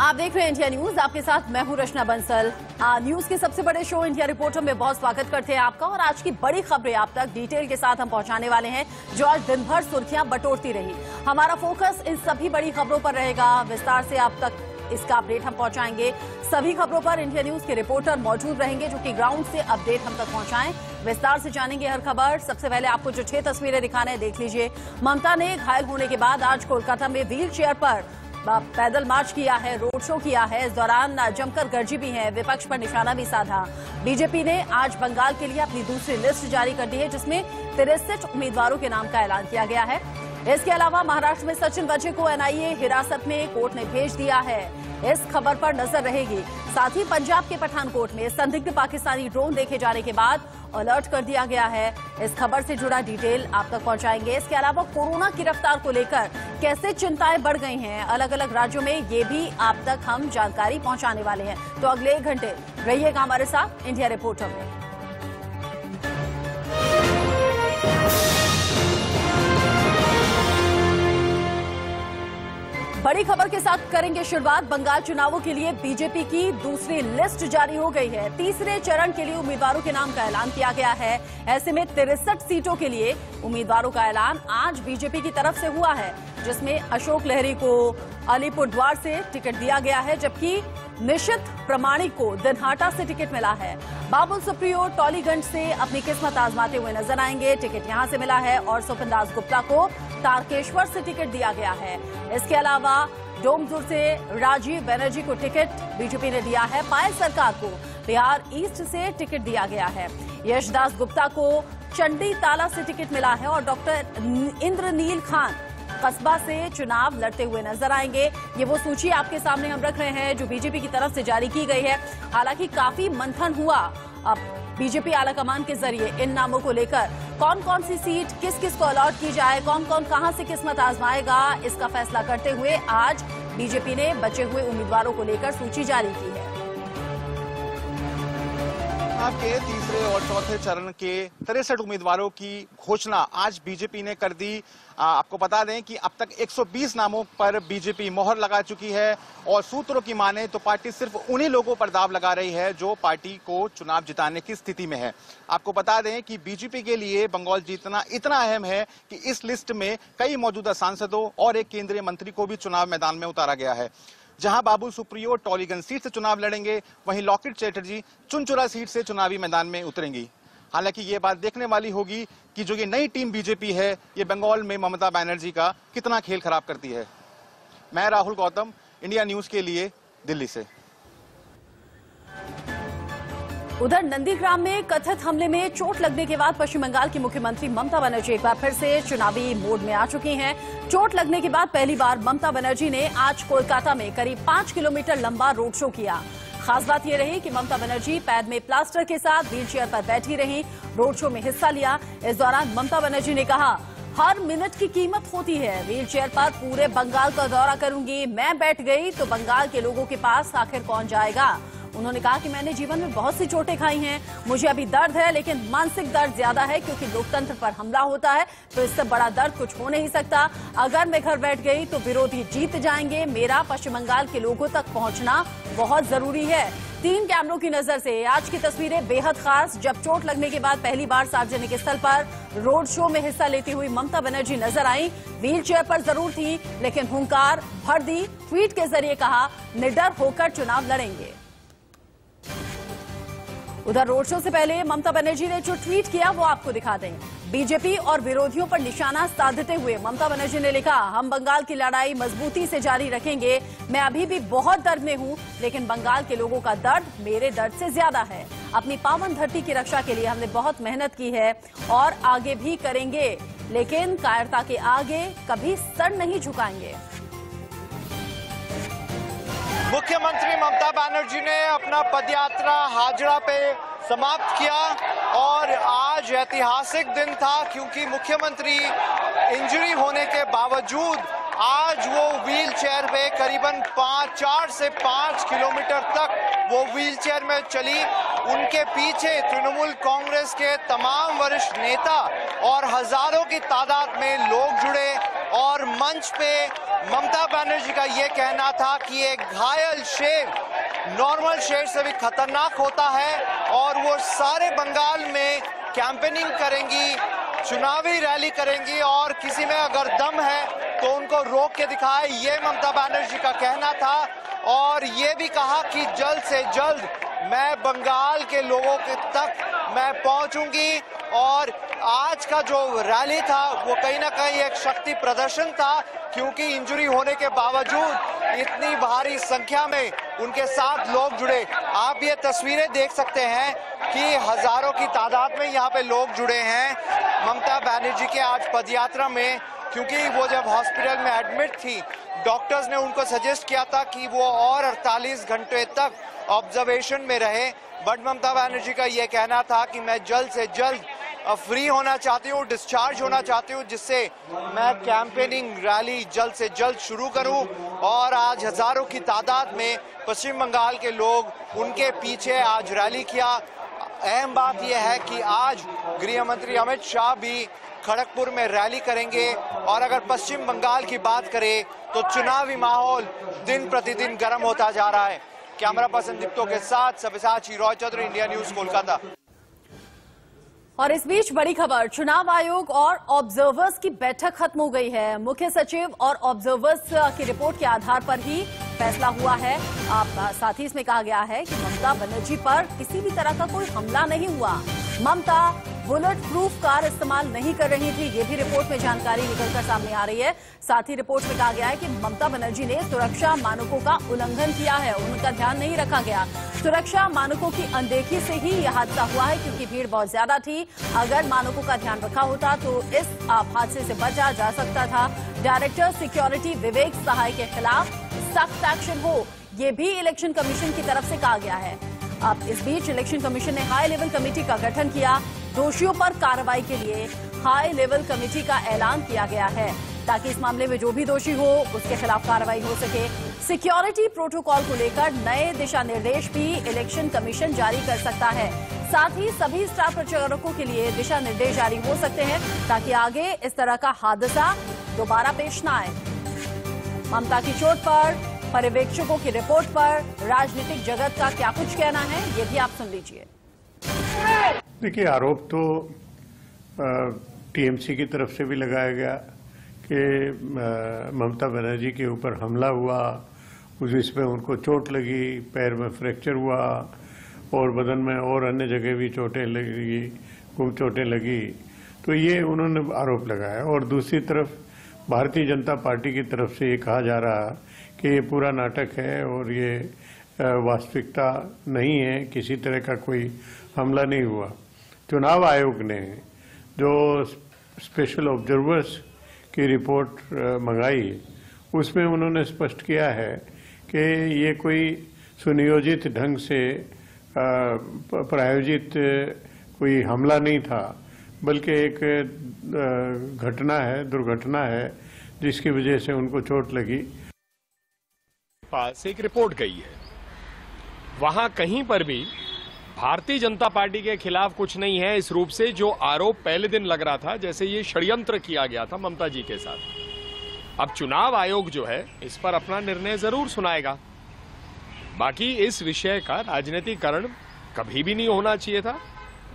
आप देख रहे हैं इंडिया न्यूज, आपके साथ मैं हूं रचना बंसल। न्यूज के सबसे बड़े शो इंडिया रिपोर्टर में बहुत स्वागत करते हैं आपका। और आज की बड़ी खबरें आप तक डिटेल के साथ हम पहुंचाने वाले हैं, जो आज दिन भर सुर्खियां बटोरती रही। हमारा फोकस इन सभी बड़ी खबरों पर रहेगा। विस्तार से आप तक इसका अपडेट हम पहुंचाएंगे। सभी खबरों पर इंडिया न्यूज के रिपोर्टर मौजूद रहेंगे, जो कि ग्राउंड से अपडेट हम तक पहुंचाएं। विस्तार से जानेंगे हर खबर। सबसे पहले आपको जो 6 तस्वीरें दिखाने हैं, देख लीजिए। ममता ने घायल होने के बाद आज कोलकाता में व्हील चेयर पर पैदल मार्च किया है, रोड शो किया है। इस दौरान जमकर गर्जी भी है, विपक्ष पर निशाना भी साधा। बीजेपी ने आज बंगाल के लिए अपनी दूसरी लिस्ट जारी कर दी है, जिसमें 63 उम्मीदवारों के नाम का ऐलान किया गया है। इसके अलावा महाराष्ट्र में सचिन वाजे को एनआईए हिरासत में कोर्ट ने भेज दिया है। इस खबर पर नजर रहेगी। साथ ही पंजाब के पठानकोट में संदिग्ध पाकिस्तानी ड्रोन देखे जाने के बाद अलर्ट कर दिया गया है। इस खबर से जुड़ा डिटेल आप तक पहुंचाएंगे। इसके अलावा कोरोना की रफ्तार को लेकर कैसे चिंताएं बढ़ गई हैं अलग अलग राज्यों में, ये भी आप तक हम जानकारी पहुंचाने वाले हैं। तो अगले 1 घंटे रहिएगा हमारे साथ इंडिया रिपोर्टर में। बड़ी खबर के साथ करेंगे शुरुआत। बंगाल चुनावों के लिए बीजेपी की दूसरी लिस्ट जारी हो गई है। तीसरे चरण के लिए उम्मीदवारों के नाम का ऐलान किया गया है। ऐसे में 63 सीटों के लिए उम्मीदवारों का ऐलान आज बीजेपी की तरफ से हुआ है, जिसमें अशोक लहरी को अलीपुरद्वार से टिकट दिया गया है, जबकि निशित प्रमाणिक को दिनहाटा से टिकट मिला है। बाबुल सुप्रियो टॉलीगंज से अपनी किस्मत आजमाते हुए नजर आएंगे, टिकट यहां से मिला है। और स्वपन दास गुप्ता को तारकेश्वर से टिकट दिया गया है। इसके अलावा डोमजुर से राजीव बनर्जी को टिकट बीजेपी ने दिया है। पायल सरकार को बिहार ईस्ट से टिकट दिया गया है। यशदास गुप्ता को चंडी ताला से टिकट मिला है। और डॉक्टर इंद्रनील खान कस्बा से चुनाव लड़ते हुए नजर आएंगे। ये वो सूची आपके सामने हम रख रहे हैं, जो बीजेपी की तरफ से जारी की गई है। हालांकि काफी मंथन हुआ अब बीजेपी आलाकमान के जरिए इन नामों को लेकर। कौन कौन सी सीट किस किस को अलॉट की जाए, कौन कौन कहां से किस्मत आजमाएगा, इसका फैसला करते हुए आज बीजेपी ने बचे हुए उम्मीदवारों को लेकर सूची जारी की है। के तीसरे और चौथे चरण के 63 उम्मीदवारों की घोषणा आज बीजेपी ने कर दी। आपको बता दें कि अब तक 120 नामों पर बीजेपी मोहर लगा चुकी है। और सूत्रों की माने तो पार्टी सिर्फ उन्हीं लोगों पर दाव लगा रही है जो पार्टी को चुनाव जिताने की स्थिति में है। आपको बता दें कि बीजेपी के लिए बंगाल जीतना इतना अहम है कि इस लिस्ट में कई मौजूदा सांसदों और एक केंद्रीय मंत्री को भी चुनाव मैदान में उतारा गया है। जहां बाबुल सुप्रियो टॉलीगंज सीट से चुनाव लड़ेंगे, वहीं लॉकेट चैटर्जी चुनचुरा सीट से चुनावी मैदान में उतरेंगी। हालांकि ये बात देखने वाली होगी कि जो ये नई टीम बीजेपी है, ये बंगाल में ममता बनर्जी का कितना खेल खराब करती है। मैं राहुल गौतम, इंडिया न्यूज के लिए, दिल्ली से। उधर नंदीग्राम में कथित हमले में चोट लगने के बाद पश्चिम बंगाल की मुख्यमंत्री ममता बनर्जी एक बार फिर से चुनावी मोड में आ चुकी हैं। चोट लगने के बाद पहली बार ममता बनर्जी ने आज कोलकाता में करीब 5 किलोमीटर लंबा रोड शो किया। खास बात यह रही कि ममता बनर्जी पैर में प्लास्टर के साथ व्हीलचेयर पर बैठी रही, रोड शो में हिस्सा लिया। इस दौरान ममता बनर्जी ने कहा, हर मिनट की कीमत होती है, व्हीलचेयर पर पूरे बंगाल का दौरा करूंगी। मैं बैठ गई तो बंगाल के लोगों के पास आखिर कौन जाएगा। उन्होंने कहा कि मैंने जीवन में बहुत सी चोटें खाई हैं, मुझे अभी दर्द है, लेकिन मानसिक दर्द ज्यादा है, क्योंकि लोकतंत्र पर हमला होता है तो इससे बड़ा दर्द कुछ हो नहीं सकता। अगर मैं घर बैठ गई तो विरोधी जीत जाएंगे। मेरा पश्चिम बंगाल के लोगों तक पहुंचना बहुत जरूरी है। 3 कैमरों की नजर से आज की तस्वीरें बेहद खास, जब चोट लगने के बाद पहली बार सार्वजनिक स्थल पर रोड शो में हिस्सा लेती हुई ममता बनर्जी नजर आई। व्हील चेयर पर जरूर थी, लेकिन हुंकार भर दी। ट्वीट के जरिए कहा, निडर होकर चुनाव लड़ेंगे। उधर रोड शो से पहले ममता बनर्जी ने जो ट्वीट किया वो आपको दिखा दें। बीजेपी और विरोधियों पर निशाना साधते हुए ममता बनर्जी ने लिखा, हम बंगाल की लड़ाई मजबूती से जारी रखेंगे। मैं अभी भी बहुत दर्द में हूं, लेकिन बंगाल के लोगों का दर्द मेरे दर्द से ज्यादा है। अपनी पावन धरती की रक्षा के लिए हमने बहुत मेहनत की है और आगे भी करेंगे, लेकिन कायरता के आगे कभी सर नहीं झुकाएंगे। मुख्यमंत्री ममता बनर्जी ने अपना पदयात्रा हाजरा पे समाप्त किया और आज ऐतिहासिक दिन था, क्योंकि मुख्यमंत्री इंजरी होने के बावजूद आज वो व्हील चेयर पे करीबन 4 से 5 किलोमीटर तक वो व्हील चेयर में चली। उनके पीछे तृणमूल कांग्रेस के तमाम वरिष्ठ नेता और हजारों की तादाद में लोग जुड़े। और मंच पे ममता बनर्जी का ये कहना था कि एक घायल शेर नॉर्मल शेर से भी खतरनाक होता है और वो सारे बंगाल में कैंपेनिंग करेंगी, चुनावी रैली करेंगी और किसी में अगर दम है तो उनको रोक के दिखाए, ये ममता बनर्जी का कहना था। और ये भी कहा कि जल्द से जल्द मैं बंगाल के लोगों के तक मैं पहुंचूंगी। और आज का जो रैली था वो कहीं ना कहीं एक शक्ति प्रदर्शन था, क्योंकि इंजरी होने के बावजूद इतनी भारी संख्या में उनके साथ लोग जुड़े। आप ये तस्वीरें देख सकते हैं कि हजारों की तादाद में यहाँ पे लोग जुड़े हैं ममता बनर्जी के आज पदयात्रा में, क्योंकि वो जब हॉस्पिटल में एडमिट थी डॉक्टर्स ने उनको सजेस्ट किया था कि वो और 48 घंटे तक ऑब्जर्वेशन में रहे। बट ममता बनर्जी का ये कहना था कि मैं जल्द से जल्द फ्री होना चाहती हूँ, डिस्चार्ज होना चाहती हूँ, जिससे मैं कैंपेनिंग रैली जल्द से जल्द शुरू करूँ। और आज हजारों की तादाद में पश्चिम बंगाल के लोग उनके पीछे आज रैली किया। अहम बात यह है कि आज गृह मंत्री अमित शाह भी खड़गपुर में रैली करेंगे। और अगर पश्चिम बंगाल की बात करें तो चुनावी माहौल दिन प्रतिदिन गर्म होता जा रहा है। कैमरा पर्सन दीप्तो के साथ सब्यसाची रॉय चौधरी, इंडिया न्यूज, कोलकाता। और इस बीच बड़ी खबर, चुनाव आयोग और ऑब्जर्वर्स की बैठक खत्म हो गई है। मुख्य सचिव और ऑब्जर्वर्स की रिपोर्ट के आधार पर ही फैसला हुआ है। साथ ही इसमें कहा गया है कि ममता बनर्जी पर किसी भी तरह का कोई हमला नहीं हुआ। ममता बुलेट प्रूफ कार इस्तेमाल नहीं कर रही थी, ये भी रिपोर्ट में जानकारी निकलकर सामने आ रही है। साथ ही रिपोर्ट में कहा गया है कि ममता बनर्जी ने सुरक्षा मानकों का उल्लंघन किया है, उनका ध्यान नहीं रखा गया। सुरक्षा मानकों की अनदेखी से ही यह हादसा हुआ है, क्योंकि भीड़ बहुत ज्यादा थी। अगर मानकों का ध्यान रखा होता तो इस हादसे से बचा जा सकता था। डायरेक्टर सिक्योरिटी विवेक सहाय के खिलाफ सख्त एक्शन हो, ये भी इलेक्शन कमीशन की तरफ से कहा गया है। अब इस बीच इलेक्शन कमीशन ने हाई लेवल कमेटी का गठन किया। दोषियों पर कार्रवाई के लिए हाई लेवल कमेटी का ऐलान किया गया है, ताकि इस मामले में जो भी दोषी हो उसके खिलाफ कार्रवाई हो सके। सिक्योरिटी प्रोटोकॉल को लेकर नए दिशा निर्देश भी इलेक्शन कमीशन जारी कर सकता है। साथ ही सभी स्टार प्रचारकों के लिए दिशा निर्देश जारी हो सकते हैं, ताकि आगे इस तरह का हादसा दोबारा पेश न आए। ममता की चोट पर, पर्यवेक्षकों की रिपोर्ट पर राजनीतिक जगत का क्या कुछ कहना है, ये भी आप सुन लीजिए। देखिए, आरोप तो टीएमसी की तरफ से भी लगाया गया कि ममता बनर्जी के ऊपर हमला हुआ, इसमें उनको चोट लगी, पैर में फ्रैक्चर हुआ और बदन में और अन्य जगह भी चोटें लगी, खूब चोटें लगी। तो ये उन्होंने आरोप लगाया। और दूसरी तरफ भारतीय जनता पार्टी की तरफ से ये कहा जा रहा कि ये पूरा नाटक है और ये वास्तविकता नहीं है, किसी तरह का कोई हमला नहीं हुआ। चुनाव आयोग ने जो स्पेशल ऑब्जर्वर्स की रिपोर्ट मंगाई, उसमें उन्होंने स्पष्ट किया है कि ये कोई सुनियोजित ढंग से प्रायोजित कोई हमला नहीं था, बल्कि एक घटना है, दुर्घटना है, जिसकी वजह से उनको चोट लगी। पास एक रिपोर्ट गई है, वहां कहीं पर भी भारतीय जनता पार्टी के खिलाफ कुछ नहीं है, इस रूप से जो आरोप पहले दिन लग रहा था जैसे ये षड्यंत्र किया गया था ममता जी के साथ। अब चुनाव आयोग जो है इस पर अपना निर्णय जरूर सुनाएगा। बाकी इस विषय का राजनीतिकरण कभी भी नहीं होना चाहिए था,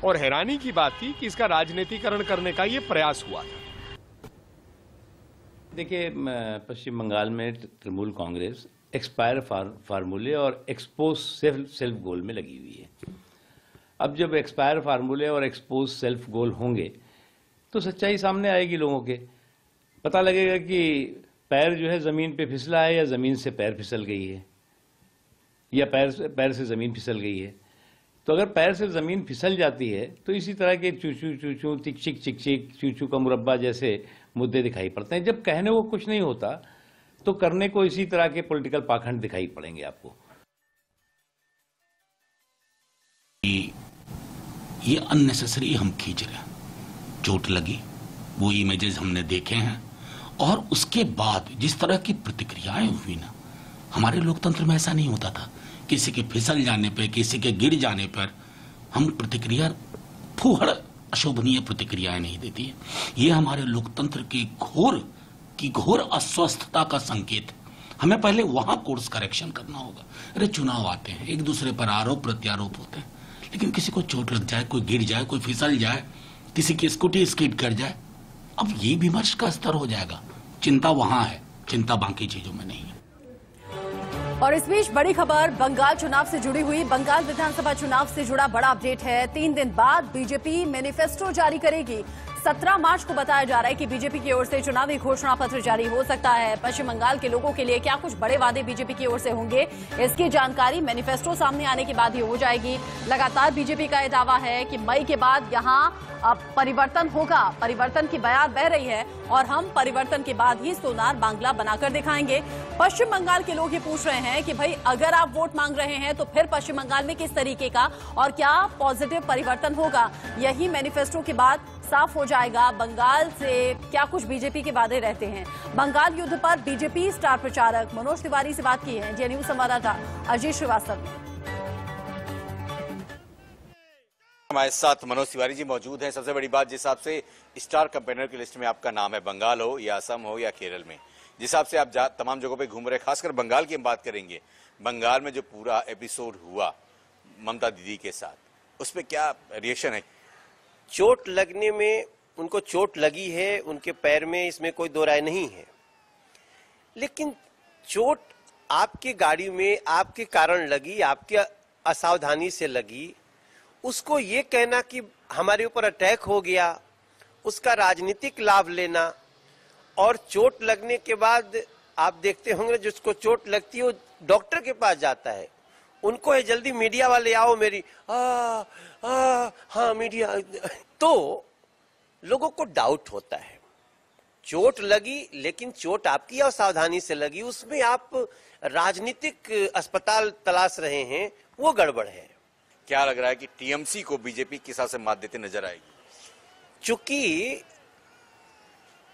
और हैरानी की बात थी कि इसका राजनीतिकरण करने का ये प्रयास हुआ था। देखिए, पश्चिम बंगाल में तृणमूल कांग्रेस एक्सपायर फार्मूले और एक्सपोज सेल्फ गोल में लगी हुई है। अब जब एक्सपायर फार्मूले और एक्सपोज सेल्फ गोल होंगे तो सच्चाई सामने आएगी, लोगों के पता लगेगा कि पैर जो है ज़मीन पे फिसला है या ज़मीन से पैर फिसल गई है, या पैर से ज़मीन फिसल गई है। तो अगर पैर से ज़मीन फिसल जाती है तो इसी तरह के चूचू चूचू, टिक चिक चिक चिक, चूचू का मुरब्बा जैसे मुद्दे दिखाई पड़ते हैं। जब कहने को कुछ नहीं होता तो करने को इसी तरह के पॉलिटिकल पाखंड दिखाई पड़ेंगे आपको। ये अननेसेसरी हम खींच रहे हैं। चोट लगी, वो इमेजेस हमने देखे हैं, और उसके बाद जिस तरह की प्रतिक्रियाएं हुई ना, हमारे लोकतंत्र में ऐसा नहीं होता था। किसी के फिसल जाने पे, किसी के गिर जाने पर हम प्रतिक्रिया, फूहड़ अशोभनीय प्रतिक्रियाएं नहीं देती है। ये हमारे लोकतंत्र की घोर कि घोर अस्वस्थता का संकेत है। हमें पहले वहां कोर्स करेक्शन करना होगा। अरे चुनाव आते हैं, एक दूसरे पर आरोप प्रत्यारोप होते हैं, लेकिन किसी को चोट लग जाए, कोई गिर जाए, कोई फिसल जाए, किसी की स्कूटी स्किड कर जाए, अब ये विमर्श का स्तर हो जाएगा। चिंता वहां है, चिंता बाकी चीजों में नहीं है। और इस बीच बड़ी खबर बंगाल चुनाव से जुड़ी हुई। बंगाल विधानसभा चुनाव से जुड़ा बड़ा अपडेट है। 3 दिन बाद बीजेपी मैनिफेस्टो जारी करेगी। 17 मार्च को बताया जा रहा है कि बीजेपी की ओर से चुनावी घोषणा पत्र जारी हो सकता है। पश्चिम बंगाल के लोगों के लिए क्या कुछ बड़े वादे बीजेपी की ओर से होंगे, इसकी जानकारी मैनिफेस्टो सामने आने के बाद ही हो जाएगी। लगातार बीजेपी का यह दावा है कि मई के बाद यहां अब परिवर्तन होगा, परिवर्तन की बयार बह रही है और हम परिवर्तन के बाद ही सोनार बांग्ला बनाकर दिखाएंगे। पश्चिम बंगाल के लोग ये पूछ रहे हैं कि भाई अगर आप वोट मांग रहे हैं तो फिर पश्चिम बंगाल में किस तरीके का और क्या पॉजिटिव परिवर्तन होगा, यही मैनिफेस्टो के बाद साफ हो जाएगा। बंगाल से क्या कुछ बीजेपी के वादे रहते हैं। बंगाल युद्ध पर बीजेपी स्टार प्रचारक मनोज तिवारी से बात की है इंडिया न्यूज संवाददाता अजीत श्रीवास्तव ने। हमारे साथ मनोज तिवारी जी मौजूद हैं। सबसे बड़ी बात, जिस हिसाब से स्टार कैंपेनर की लिस्ट में आपका नाम है, बंगाल हो या असम हो या केरल में, जिस हिसाब से आप तमाम जगहों पे घूम रहे, खासकर बंगाल की हम बात करेंगे। बंगाल में जो पूरा एपिसोड हुआ ममता दीदी के साथ, उस पर क्या रिएक्शन है? चोट लगने में उनको चोट लगी है, उनके पैर में, इसमें कोई दो राय नहीं है। लेकिन चोट आपकी गाड़ी में आपके कारण लगी, आपके असावधानी से लगी, उसको ये कहना कि हमारे ऊपर अटैक हो गया, उसका राजनीतिक लाभ लेना, और चोट लगने के बाद आप देखते होंगे जिसको चोट लगती है वो डॉक्टर के पास जाता है, उनको है जल्दी मीडिया वाले आओ मेरी हाँ मीडिया। तो लोगों को डाउट होता है। चोट लगी, लेकिन चोट आपकी असावधानी से लगी, उसमें आप राजनीतिक अस्पताल तलाश रहे हैं, वो गड़बड़ है। क्या लग रहा है कि टीएमसी को बीजेपी किस हिसाब से मात देते नजर आएगी? चूंकि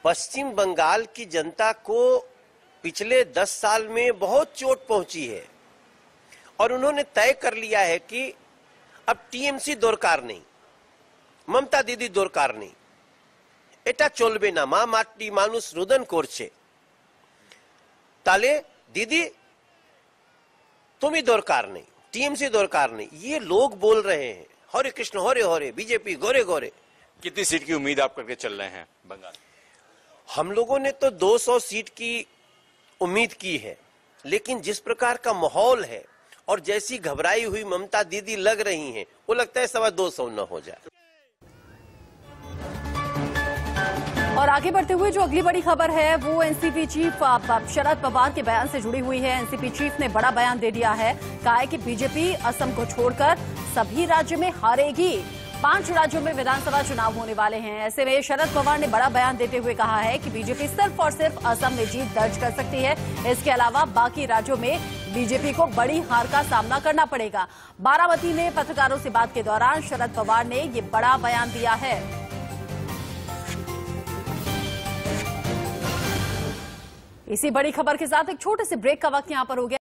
पश्चिम बंगाल की जनता को पिछले 10 साल में बहुत चोट पहुंची है और उन्होंने तय कर लिया है कि अब टीएमसी दरकार नहीं, ममता दीदी दरकार नहीं, এটা চলবে না, মা মাটি মানুষ রুদন করছে, তাহলে दीदी तुम्हें दरकार नहीं, टीएमसी दरकार नहीं, ये लोग बोल रहे हैं। हरे कृष्ण हरे हरे, बीजेपी गोरे गोरे। कितनी सीट की उम्मीद आप करके चल रहे हैं बंगाल? हम लोगों ने तो 200 सीट की उम्मीद की है, लेकिन जिस प्रकार का माहौल है और जैसी घबराई हुई ममता दीदी लग रही हैं, वो लगता है 225 न हो जाए। और आगे बढ़ते हुए जो अगली बड़ी खबर है वो एनसीपी चीफ शरद पवार के बयान से जुड़ी हुई है। एनसीपी चीफ ने बड़ा बयान दे दिया है, कहा है कि बीजेपी असम को छोड़कर सभी राज्यों में हारेगी। 5 राज्यों में विधानसभा चुनाव होने वाले हैं। ऐसे में शरद पवार ने बड़ा बयान देते हुए कहा है कि बीजेपी सिर्फ और सिर्फ असम में जीत दर्ज कर सकती है, इसके अलावा बाकी राज्यों में बीजेपी को बड़ी हार का सामना करना पड़ेगा। बारामती में पत्रकारों से बात के दौरान शरद पवार ने ये बड़ा बयान दिया है। इसी बड़ी खबर के साथ एक छोटे से ब्रेक का वक्त यहां पर हो गया।